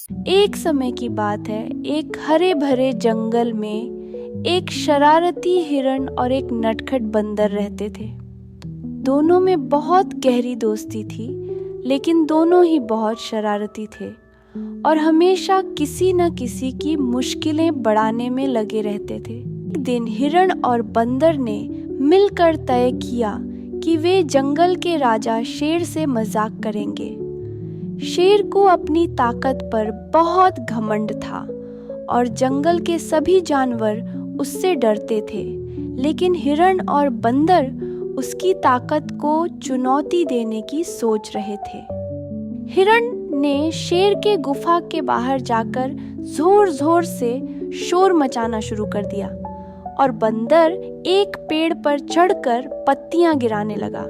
एक समय की बात है, एक हरे भरे जंगल में एक शरारती हिरण और एक नटखट बंदर रहते थे। दोनों में बहुत गहरी दोस्ती थी, लेकिन दोनों ही बहुत शरारती थे और हमेशा किसी न किसी की मुश्किलें बढ़ाने में लगे रहते थे। एक दिन हिरण और बंदर ने मिलकर तय किया कि वे जंगल के राजा शेर से मजाक करेंगे। शेर को अपनी ताकत पर बहुत घमंड था और जंगल के सभी जानवर उससे डरते थे, लेकिन हिरण और बंदर उसकी ताकत को चुनौती देने की सोच रहे थे। हिरण ने शेर के गुफा के बाहर जाकर जोर जोर से शोर मचाना शुरू कर दिया और बंदर एक पेड़ पर चढ़कर पत्तियां गिराने लगा।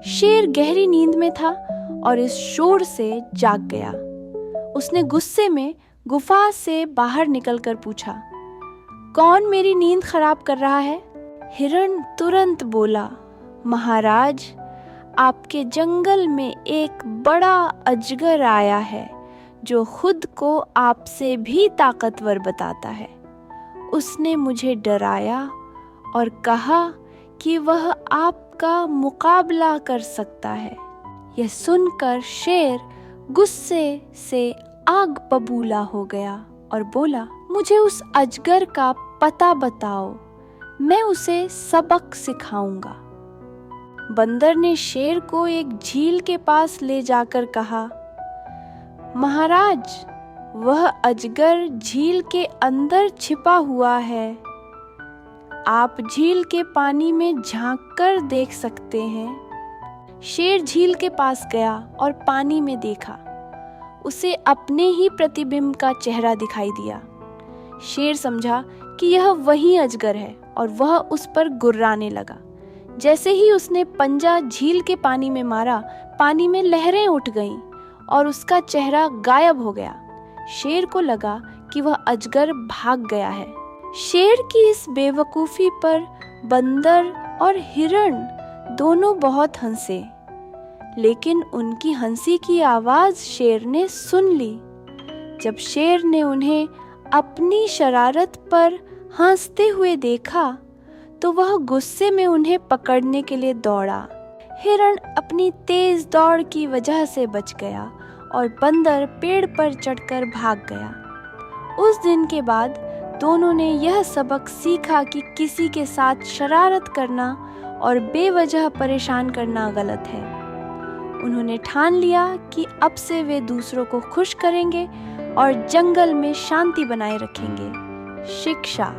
शेर गहरी नींद में था और इस शोर से जाग गया। उसने गुस्से में गुफा से बाहर निकलकर पूछा, कौन मेरी नींद खराब कर रहा है? हिरण तुरंत बोला, महाराज, आपके जंगल में एक बड़ा अजगर आया है जो खुद को आपसे भी ताकतवर बताता है। उसने मुझे डराया और कहा कि वह आपका मुकाबला कर सकता है। यह सुनकर शेर गुस्से से आग बबूला हो गया और बोला, मुझे उस अजगर का पता बताओ, मैं उसे सबक सिखाऊंगा। बंदर ने शेर को एक झील के पास ले जाकर कहा, महाराज, वह अजगर झील के अंदर छिपा हुआ है। आप झील के पानी में झांककर देख सकते हैं। शेर झील के पास गया और पानी में देखा। उसे अपने ही प्रतिबिंब का चेहरा दिखाई दिया। शेर समझा कि यह वही अजगर है और वह उस पर गुर्राने लगा। जैसे ही उसने पंजा झील के पानी में मारा, पानी में लहरें उठ गईं और उसका चेहरा गायब हो गया। शेर को लगा कि वह अजगर भाग गया है। शेर की इस बेवकूफ़ी पर बंदर और हिरण दोनों बहुत हंसे, लेकिन उनकी हंसी की आवाज़ शेर ने सुन ली। जब शेर ने उन्हें अपनी शरारत पर हंसते हुए देखा, तो वह गुस्से में उन्हें पकड़ने के लिए दौड़ा। हिरण अपनी तेज दौड़ की वजह से बच गया और बंदर पेड़ पर चढ़कर भाग गया। उस दिन के बाद दोनों ने यह सबक सीखा कि किसी के साथ शरारत करना और बेवजह परेशान करना गलत है। उन्होंने ठान लिया कि अब से वे दूसरों को खुश करेंगे और जंगल में शांति बनाए रखेंगे। शिक्षा: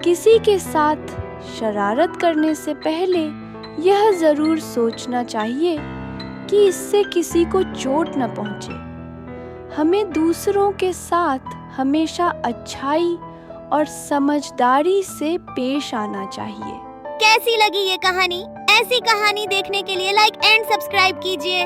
किसी के साथ शरारत करने से पहले यह जरूर सोचना चाहिए कि इससे किसी को चोट न पहुंचे। हमें दूसरों के साथ हमेशा अच्छाई और समझदारी से पेश आना चाहिए। कैसी लगी ये कहानी? ऐसी कहानी देखने के लिए लाइक एंड सब्सक्राइब कीजिए।